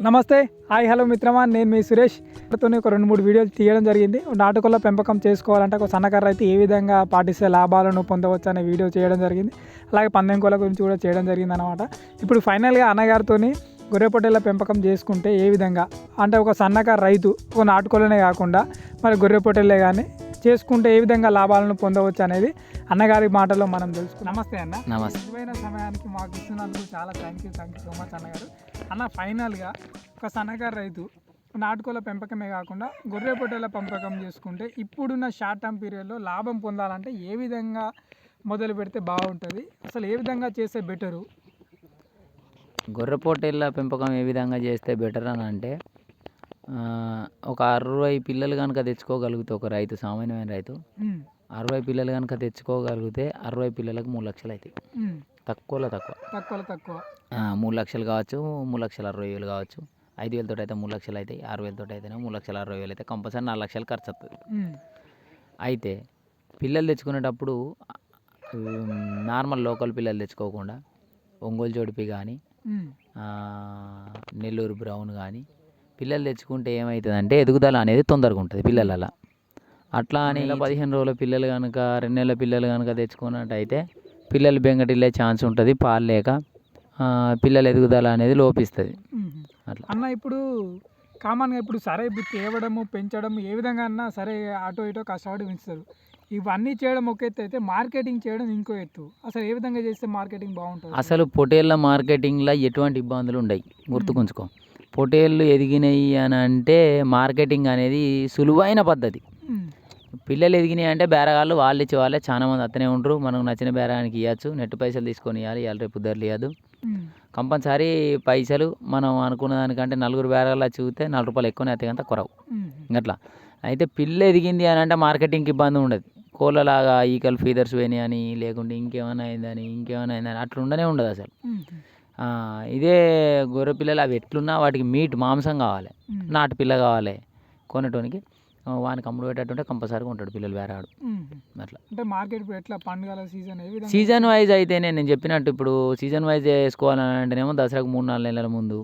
నమస్తే, hi, hello మిత్రమా. నేను మీ సురేష్. తోనే ఒక 2-3 వీడియోలు తీయడం జరిగింది. నాటుకోళ్ల పెంపకం చేసుకోవాలంటే ఒక సన్నకారు రైతు ఏ విధంగా పాటిస్తే లాభాలను పొందవచ్చు అనే వీడియో చేయడం జరిగింది. అలాగే పందెం కోళ్ళ గురించి కూడా చేయడం జరిగింది అనమాట. ఇప్పుడు ఫైనల్గా అన్నగారితో గొర్రె పొట్టేళ్ల పెంపకం చేసుకుంటే ఏ విధంగా అంటే ఒక సన్నకారు రైతు ఒక నాటుకోళ్ళనే కాకుండా మరి గొర్రె పొట్టేళ్లే కానీ చేసుకుంటే ఏ విధంగా లాభాలను పొందవచ్చు అనేది అన్నగారి మాటలో మనం తెలుసుకుందాం. నమస్తే అన్న. నమస్తే. విలువైన సమయానికి మాకు ఇస్తున్నందుకు చాలా థ్యాంక్ యూ సో మచ్ అన్నగారు. అన్న, ఫైనల్గా ఒక సన్నకారు రైతు నాటుకోళ్ల పెంపకమే కాకుండా గొర్రె పొట్టేళ్ల పెంపకం చేసుకుంటే ఇప్పుడున్న షార్ట్ టర్మ్ పీరియడ్లో లాభం పొందాలంటే ఏ విధంగా మొదలు పెడితే బాగుంటుంది, అసలు ఏ విధంగా చేస్తే బెటరు? గొర్రె పొట్టేళ్ళ పెంపకం ఏ విధంగా చేస్తే బెటర్ అని అంటే ఒక 60 పిల్లలు కనుక తెచ్చుకోగలిగితే ఒక రైతు, సామాన్యమైన రైతు 60 పిల్లలు కనుక తెచ్చుకోగలిగితే 60 పిల్లలకు 3 లక్షలు అవుతాయి. తక్కువలో తక్కువ 3 లక్షలు కావచ్చు, 3,60,000 కావచ్చు. 5,000 తోటి అయితే 3 లక్షలు అవుతాయి, 6,000 తోటి అయితేనే 3,60,000 అయితే కంపల్సరీ 4 లక్షలు ఖర్చు అవుతుంది. అయితే పిల్లలు తెచ్చుకునేటప్పుడు నార్మల్ లోకల్ పిల్లలు తెచ్చుకోకుండా ఒంగోలు జోడిపి కానీ నెల్లూరు బ్రౌన్ కానీ పిల్లలు తెచ్చుకుంటే ఏమవుతుందంటే ఎదుగుదల అనేది తొందరగా ఉంటుంది పిల్లలలో. అట్లా అని 15 రోజుల పిల్లలు కనుక 2 నెలల పిల్లలు కనుక తెచ్చుకున్నట్టయితే పిల్లలు బెంగటిల్లే ఛాన్స్ ఉంటుంది. పాలు లేక పిల్లల ఎదుగుదల అనేది లోపిస్తుంది. అట్లా అన్న, ఇప్పుడు కామన్గా ఇప్పుడు సరే ఇప్పుడు తేవడము పెంచడం ఏ విధంగా అన్నా సరే అటో ఇటో కష్టపడి పెంచుతారు. ఇవన్నీ చేయడం ఒక ఎత్తు అయితే మార్కెటింగ్ చేయడం ఇంకో ఎత్తు. అసలు ఏ విధంగా చేస్తే మార్కెటింగ్ బాగుంటుంది? అసలు పొటేళ్ళ మార్కెటింగ్లో ఎటువంటి ఇబ్బందులు ఉండవు, గుర్తుకుంచుకో. పొటేళ్ళు ఎదిగినాయి అని అంటే మార్కెటింగ్ అనేది సులువైన పద్ధతి. పిల్లలు ఎదిగినాయి అంటే బేరగాళ్ళు వాళ్ళు ఇచ్చే వాళ్ళే చాలా మంది అత్తనే ఉంటారు. మనకు నచ్చిన బేరానికి ఇవ్వచ్చు, నెట్ పైసలు తీసుకొని ఇవ్వాలి రేపు ధరలు ఇవ్వద్దు. కంపల్సరీ పైసలు మనం అనుకున్న దానికంటే 4 బేరాలు చూస్తే 4 రూపాయలు ఎక్కువనే అవుతాయి, అంత కొరవు అట్లా. అయితే పిల్ల ఎదిగింది అని అంటే మార్కెటింగ్కి ఇబ్బంది ఉండదు. కోళ్ళలాగా ఈకల్ ఫీదర్స్ పోయినాయి అని లేకుంటే ఇంకేమైనా అయిందని అట్లా ఉండదు అసలు. ఇదే గొర్రె పిల్లలు అవి ఎట్లున్నా వాటికి మీట్ మాంసం కావాలి, నాటు పిల్ల కావాలి కొనేటోనికి. వానికి అమ్ముడు పెట్టేటుంటే కంపల్సరీగా ఉంటాడు పిల్లలు బేరాడు. అట్లా అంటే మార్కెట్ ఇప్పుడు ఎట్లా పండుగల సీజన్ వైజ్ అయితేనే నేను చెప్పినట్టు ఇప్పుడు సీజన్ వైజ్ వేసుకోవాలని అంటేనేమో దసరాకు 3-4 నెలల ముందు,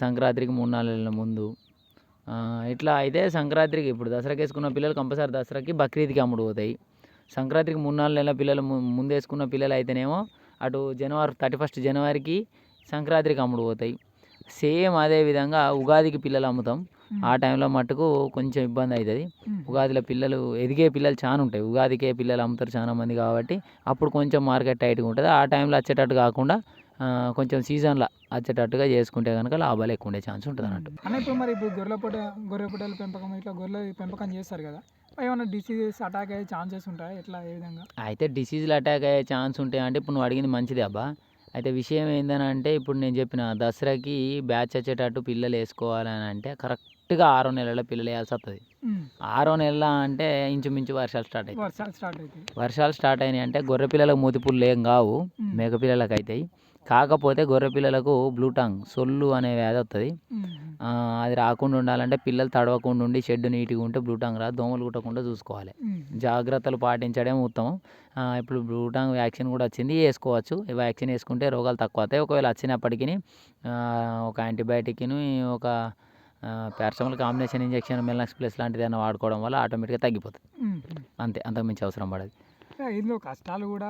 సంక్రాంతికి 3-4 నెలల ముందు. ఇట్లా అయితే సంక్రాంతికి ఇప్పుడు దసరాకి వేసుకున్న పిల్లలు కంపల్సరీ దసరాకి బక్రీద్కి అమ్ముడు పోతాయి. సంక్రాంతికి 3-4 నెలల పిల్లలు ముందు వేసుకున్న పిల్లలు అయితేనేమో అటు 31 జనవరికి సంక్రాంతికి అమ్ముడు పోతాయి. సేమ్ అదే విధంగా ఉగాదికి పిల్లలు అమ్ముతాం. ఆ టైంలో మట్టుకు కొంచెం ఇబ్బంది అవుతుంది. ఉగాదిలో పిల్లలు ఎదిగే పిల్లలు చాలా ఉంటాయి. ఉగాదికే పిల్లలు అమ్ముతారు చాలా మంది కాబట్టి అప్పుడు కొంచెం మార్కెట్ టైట్గా ఉంటుంది. ఆ టైంలో వచ్చేటట్టు కాకుండా కొంచెం సీజన్లో వచ్చేటట్టుగా చేసుకుంటే కనుక లాభాలు ఎక్కువ ఉండే ఛాన్స్ ఉంటుంది అన్నట్టు. ఇప్పుడు మరి ఇప్పుడు గొర్రె పొట్టేల పెంపకం ఇట్లా గొర్రెల పెంపకం చేస్తారు కదా, ఏమైనా డిసీజెస్ అటాక్ అయ్యే ఛాన్సెస్ ఉంటాయి ఎట్లా ఏ విధంగా? అయితే డిసీజులు అటాక్ అయ్యే ఛాన్స్ ఉంటాయి అంటే ఇప్పుడు నువ్వు అడిగింది మంచిది అబ్బా. అయితే విషయం ఏంటని అంటే ఇప్పుడు నేను చెప్పిన దసరాకి బ్యాచ్ వచ్చేటట్టు పిల్లలు వేసుకోవాలని అంటే కరెక్ట్గా 6 నెలల పిల్లలు వేయాల్సి వస్తుంది. 6 నెలల అంటే ఇంచుమించు వర్షాలు స్టార్ట్ అయినాయి అంటే గొర్రె పిల్లలకు మూతిపుళ్ళు ఏం కావు, మేక పిల్లలకు అవుతాయి. కాకపోతే గొర్రె పిల్లలకు బ్లూటాంగ్ సొల్లు అనే వ్యాధి వస్తుంది. అది రాకుండా ఉండాలంటే పిల్లలు తడవకుండా ఉండి షెడ్ నీట్గా ఉంటే బ్లూటాంగ్ రాదు. దోమలు కుట్టకుండా చూసుకోవాలి, జాగ్రత్తలు పాటించడం ఉత్తమం. ఇప్పుడు బ్లూటాంగ్ వ్యాక్సిన్ కూడా వచ్చింది, వేసుకోవచ్చు. వ్యాక్సిన్ వేసుకుంటే రోగాలు తక్కువ అవుతాయి. ఒకవేళ వచ్చినప్పటికీ ఒక యాంటీబయాటిక్ని ఒక పారాసిటమాల్ కాంబినేషన్ ఇంజెక్షన్ మెల్నాక్స్ ప్లస్ లాంటిది ఏమైనా వాడుకోవడం వల్ల ఆటోమేటిక్గా తగ్గిపోతుంది. అంతే, అంతకుమించి అవసరం పడదు. ఇందులో కష్టాలు కూడా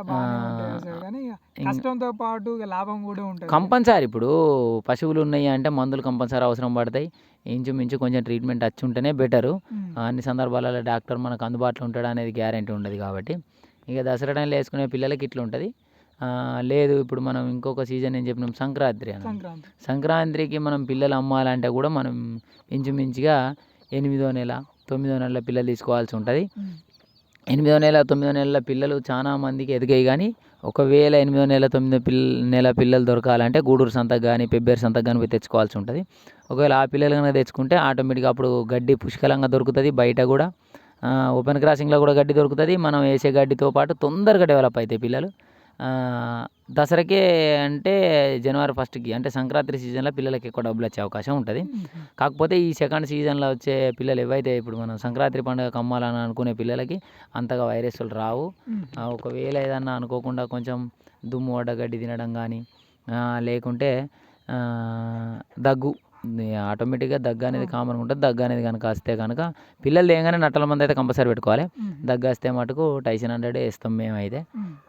కానీ కష్టంతో పాటు లాభం కూడా ఉంటుంది కంపల్సరీ. ఇప్పుడు పశువులు ఉన్నాయి అంటే మందులు కంపల్సరీ అవసరం పడతాయి. ఇంచుమించు కొంచెం ట్రీట్మెంట్ వచ్చి ఉంటేనే బెటరు. అన్ని సందర్భాలలో డాక్టర్ మనకు అందుబాటులో ఉంటాడు అనేది గ్యారంటీ ఉండదు కాబట్టి ఇక దసరా టైంలో వేసుకునే పిల్లలకి ఇట్లా ఉంటుంది. లేదు ఇప్పుడు మనం ఇంకొక సీజన్ ఏం చెప్పినాం సంక్రాంతికి మనం పిల్లలు అమ్మాలంటే కూడా మనం ఇంచుమించుగా 8వ నెల 9వ నెలల పిల్లలు తీసుకోవాల్సి ఉంటుంది. 8వ నెల 9వ నెలల పిల్లలు చాలా మందికి ఎదిగాయి. కానీ ఒకవేళ 8వ నెల 9వ నెల పిల్లలు దొరకాలంటే గూడూరు సంతకు కానీ పెబ్బేరు సంతకు కానీ పోయి తెచ్చుకోవాల్సి ఉంటుంది. ఒకవేళ ఆ పిల్లలు కనుక తెచ్చుకుంటే ఆటోమేటిక్గా అప్పుడు గడ్డి పుష్కలంగా దొరుకుతుంది. బయట కూడా ఓపెన్ క్రాసింగ్లో కూడా గడ్డి దొరుకుతుంది. మనం వేసే గడ్డితో పాటు తొందరగా డెవలప్ అవుతాయి పిల్లలు. దసరాకే అంటే జనవరి 1కి అంటే సంక్రాంతి సీజన్లో పిల్లలకి ఎక్కువ డబ్బులు వచ్చే అవకాశం ఉంటుంది. కాకపోతే ఈ సెకండ్ సీజన్లో వచ్చే పిల్లలు ఏవైతే ఇప్పుడు మనం సంక్రాంతి పండుగ అమ్మాలని అనుకునే పిల్లలకి అంతగా వైరస్లు రావు. ఒకవేళ ఏదన్నా అనుకోకుండా కొంచెం దుమ్ము పడ్డ గడ్డి తినడం కానీ లేకుంటే ఆటోమేటిక్గా దగ్గు అనేది కామన్గా ఉంటుంది. దగ్గు అనేది కనుక వస్తే కనుక పిల్లలు లేగానే నట్టల మంది అయితే కంపల్సరీ పెట్టుకోవాలి. దగ్గు వస్తే మటుకు టైసిన్ 100 వేస్తాం మేమైతే.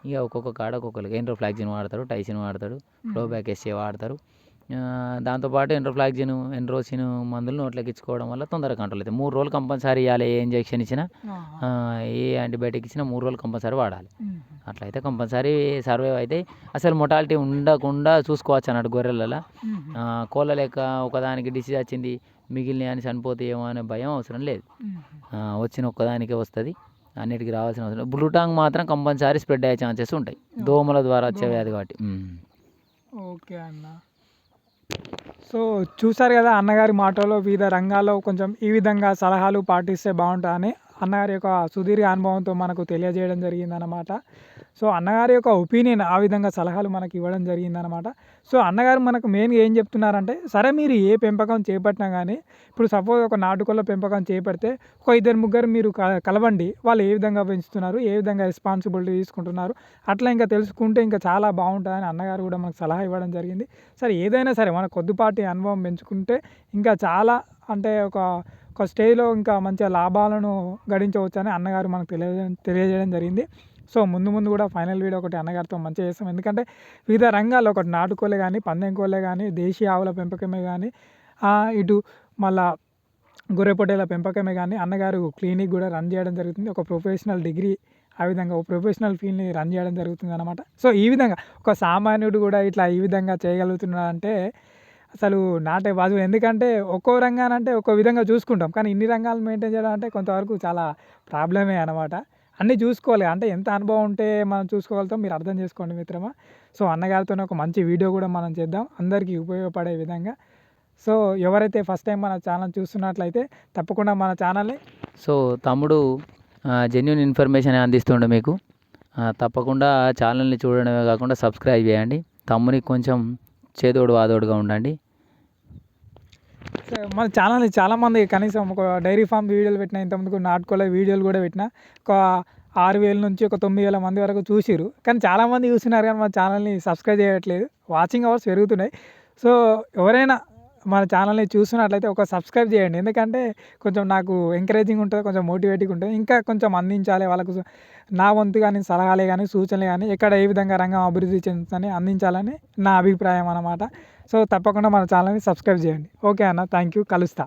ఇక ఒక్కొక్క కాడ ఒక్కొక్కరికి ఎండ్రోఫ్లాక్సిన్ వాడతారు, టైసిన్ వాడతాడు, ఫ్లోబ్యాక్ ఎస్ఏ వాడతారు. దాంతోపాటు ఎండ్రోఫ్లాక్సిన్, ఎండ్రోసిన్ మందులు నోట్లోకి ఇచ్చుకోవడం వల్ల తొందరగా కంట్రోల్ అవుతాయి. 3 రోజులు కంపల్సరీ ఇవ్వాలి. ఏ ఇంజెక్షన్ ఇచ్చినా ఏ యాంటీబయాటిక్ ఇచ్చినా 3 రోజులు కంపల్సరీ వాడాలి. అట్లయితే కంపల్సరీ సర్వైవ్ అయితే అసలు మొటాలిటీ ఉండకుండా చూసుకోవచ్చు అన్నట్టు గొర్రెలలో. కోళ్ళ లెక్క ఒకదానికి డిసీజ్ వచ్చింది మిగిలిన అని చనిపోతాయేమో అనే భయం అవసరం లేదు. వచ్చిన ఒక్కదానికే వస్తుంది, అన్నిటికీ రావాల్సిన అవసరం. బ్లూటాంగ్ మాత్రం కంపల్సరీ స్ప్రెడ్ అయ్యే ఛాన్సెస్ ఉంటాయి, దోమల ద్వారా వచ్చే వ్యాధి కాబట్టి. ఓకే అన్న. సో చూసారు కదా అన్నగారి మాటలో వివిధ రంగాల్లో కొంచెం ఈ విధంగా సలహాలు పాటిస్తే బాగుంటుందని అన్నగారి యొక్క సుదీర్ఘ అనుభవంతో మనకు తెలియజేయడం జరిగిందనమాట. సో అన్నగారి యొక్క ఒపీనియన్ ఆ విధంగా సలహాలు మనకి ఇవ్వడం జరిగిందనమాట. సో అన్నగారు మనకు మెయిన్గా ఏం చెప్తున్నారంటే, సరే మీరు ఏ పెంపకం చేపట్టినా కానీ ఇప్పుడు సపోజ్ ఒక నాటుకోళ్ళ పెంపకం చేపడితే ఒక 2-3 మీరు కలవండి, వాళ్ళు ఏ విధంగా పెంచుతున్నారు, ఏ విధంగా రెస్పాన్సిబిలిటీ తీసుకుంటున్నారు, అట్లా ఇంకా తెలుసుకుంటే ఇంకా చాలా బాగుంటుందని అన్నగారు కూడా మనకు సలహా ఇవ్వడం జరిగింది. సరే ఏదైనా సరే మన కొద్దిపాటి అనుభవం పెంచుకుంటే ఇంకా చాలా అంటే ఒక స్టేజ్లో ఇంకా మంచిగా లాభాలను గడించవచ్చని అన్నగారు మనకు తెలియజేయడం జరిగింది. సో ముందు కూడా ఫైనల్ వీడియో ఒకటి అన్నగారితో మంచిగా చేస్తాం. ఎందుకంటే వివిధ రంగాల్లో ఒకటి నాటుకోలే కానీ, పందెం కోళ్ళే కానీ, దేశీయ ఆవుల పెంపకమే కానీ, ఇటు మళ్ళా గొర్రె పొట్టేల పెంపకమే కానీ అన్నగారు క్లినిక్ కూడా రన్ చేయడం జరుగుతుంది. ఒక ప్రొఫెషనల్ డిగ్రీ ఆ విధంగా ఒక ప్రొఫెషనల్ ఫీల్డ్ని రన్ చేయడం జరుగుతుంది అనమాట. సో ఈ విధంగా ఒక సామాన్యుడు కూడా ఇట్లా ఈ విధంగా చేయగలుగుతున్నాడంటే అసలు నాటే బాజు. ఎందుకంటే ఒక్కో రంగానంటే ఒక్కో విధంగా చూసుకుంటాం, కానీ ఇన్ని రంగాలు మెయింటైన్ చేయడం అంటే కొంతవరకు చాలా ప్రాబ్లమే అనమాట. అన్నీ చూసుకోవాలి, అంటే ఎంత అనుభవం ఉంటే మనం చూసుకోగలుగుతాం, మీరు అర్థం చేసుకోండి మిత్రమా. సో అన్నగారితోనే ఒక మంచి వీడియో కూడా మనం చేద్దాం అందరికీ ఉపయోగపడే విధంగా. సో ఎవరైతే ఫస్ట్ టైం మన ఛానల్ చూస్తున్నట్లయితే తప్పకుండా మన ఛానల్ని సో తమ్ముడు జెన్యూన్ ఇన్ఫర్మేషన్ అందిస్తుండే మీకు. తప్పకుండా ఛానల్ని చూడడమే కాకుండా సబ్స్క్రైబ్ చేయండి. తమ్మునికి కొంచెం చేదోడు వాదోడుగా ఉండండి. మన ఛానల్ని చాలామంది కనీసం ఒక డైరీ ఫామ్ వీడియోలు పెట్టిన, ఇంతకుముందుకు నాటుకోలే వీడియోలు కూడా పెట్టిన, ఒక 6,000 నుంచి ఒక 9,000 మంది వరకు చూసిరు. కానీ చాలామంది చూస్తున్నారు కానీ మన ఛానల్ని సబ్స్క్రైబ్ చేయట్లేదు. వాచింగ్ అవర్స్ పెరుగుతున్నాయి. సో ఎవరైనా మన ఛానల్ని చూస్తున్నట్లయితే ఒక సబ్స్క్రైబ్ చేయండి. ఎందుకంటే కొంచెం నాకు ఎంకరేజింగ్ ఉంటుంది, కొంచెం మోటివేటింగ్ ఉంటుంది. ఇంకా కొంచెం అందించాలి వాళ్ళకు నా వంతు కానీ సలహాలే కానీ సూచనలు కానీ ఎక్కడ ఏ విధంగా రంగం అభివృద్ధి చెందుతుందని అందించాలని నా అభిప్రాయం అన్నమాట. సో తప్పకుండా మన ఛానల్ని సబ్స్క్రైబ్ చేయండి. ఓకే అన్న, థ్యాంక్ యూ, కలుస్తా.